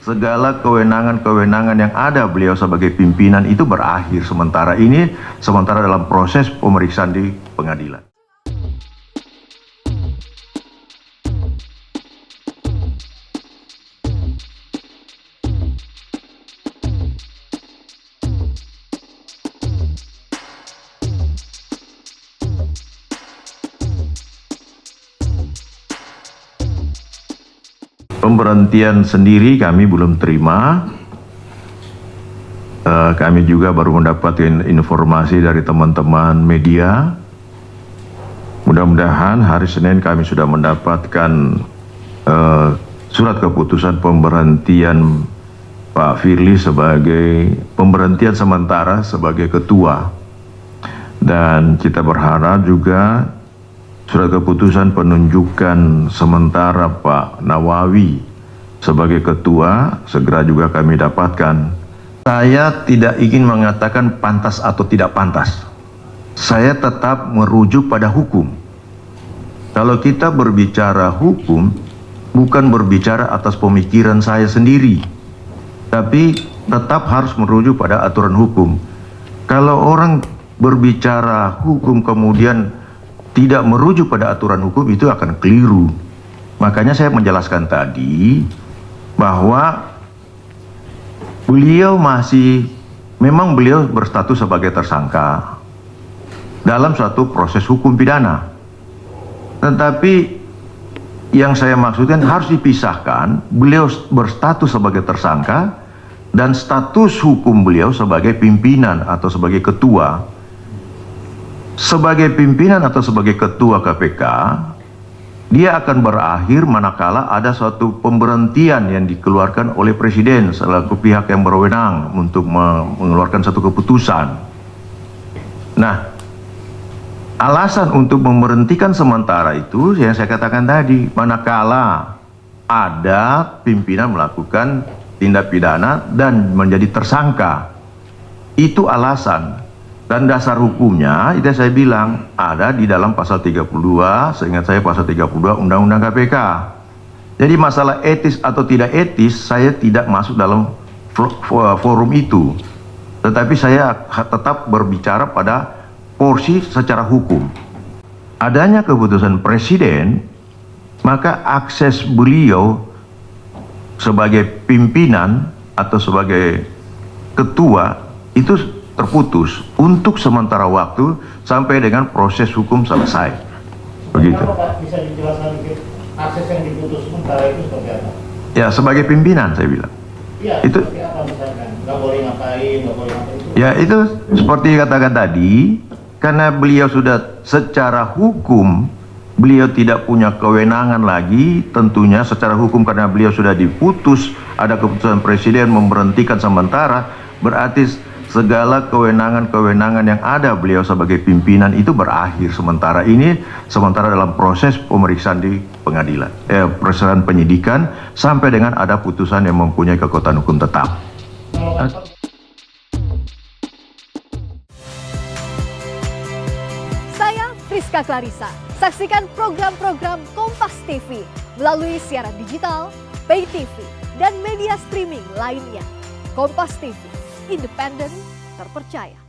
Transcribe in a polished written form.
segala kewenangan-kewenangan yang ada beliau sebagai pimpinan itu berakhir sementara dalam proses pemeriksaan di pengadilan. Pemberhentian sendiri kami belum terima. Kami juga baru mendapatkan informasi dari teman-teman media. Mudah-mudahan hari Senin kami sudah mendapatkan surat keputusan pemberhentian Pak Firly sebagai pemberhentian sementara sebagai ketua. Dan kita berharap juga surat keputusan penunjukan sementara Pak Nawawi sebagai ketua segera juga kami dapatkan. Saya tidak ingin mengatakan pantas atau tidak pantas. Saya tetap merujuk pada hukum. Kalau kita berbicara hukum, bukan berbicara atas pemikiran saya sendiri, tapi tetap harus merujuk pada aturan hukum. Kalau orang berbicara hukum kemudian tidak merujuk pada aturan hukum, itu akan keliru. Makanya saya menjelaskan tadi bahwa memang beliau berstatus sebagai tersangka dalam suatu proses hukum pidana. Tetapi yang saya maksudkan harus dipisahkan, beliau berstatus sebagai tersangka dan status hukum beliau sebagai pimpinan atau sebagai ketua. Sebagai pimpinan atau sebagai ketua KPK, dia akan berakhir manakala ada suatu pemberhentian yang dikeluarkan oleh Presiden selaku pihak yang berwenang untuk mengeluarkan satu keputusan. Nah, alasan untuk memberhentikan sementara itu yang saya katakan tadi, manakala ada pimpinan melakukan tindak pidana dan menjadi tersangka, itu alasan. Dan dasar hukumnya, itu saya bilang, ada di dalam pasal 32, seingat saya pasal 32 Undang-Undang KPK. Jadi masalah etis atau tidak etis, saya tidak masuk dalam forum itu. Tetapi saya tetap berbicara pada porsi secara hukum. Adanya keputusan Presiden, maka akses beliau sebagai pimpinan atau sebagai ketua itu terputus untuk sementara waktu sampai dengan proses hukum selesai. Begitu. Pak, bisa dijelaskan akses yang diputus sementara itu seperti apa? Ya, sebagai pimpinan saya bilang. Iya, itu seperti apa misalkan? Nggak boleh ngapain, nggak boleh ngapain itu? Ya, itu seperti katakan tadi, karena beliau sudah secara hukum, beliau tidak punya kewenangan lagi, tentunya secara hukum karena beliau sudah diputus, ada keputusan Presiden memberhentikan sementara, berarti segala kewenangan-kewenangan yang ada beliau sebagai pimpinan itu berakhir sementara dalam proses pemeriksaan di pengadilan, pemeriksaan penyidikan sampai dengan ada putusan yang mempunyai kekuatan hukum tetap. Saya Friska Clarissa. Saksikan program-program Kompas TV melalui siaran digital, pay TV, dan media streaming lainnya. Kompas TV, independen, terpercaya.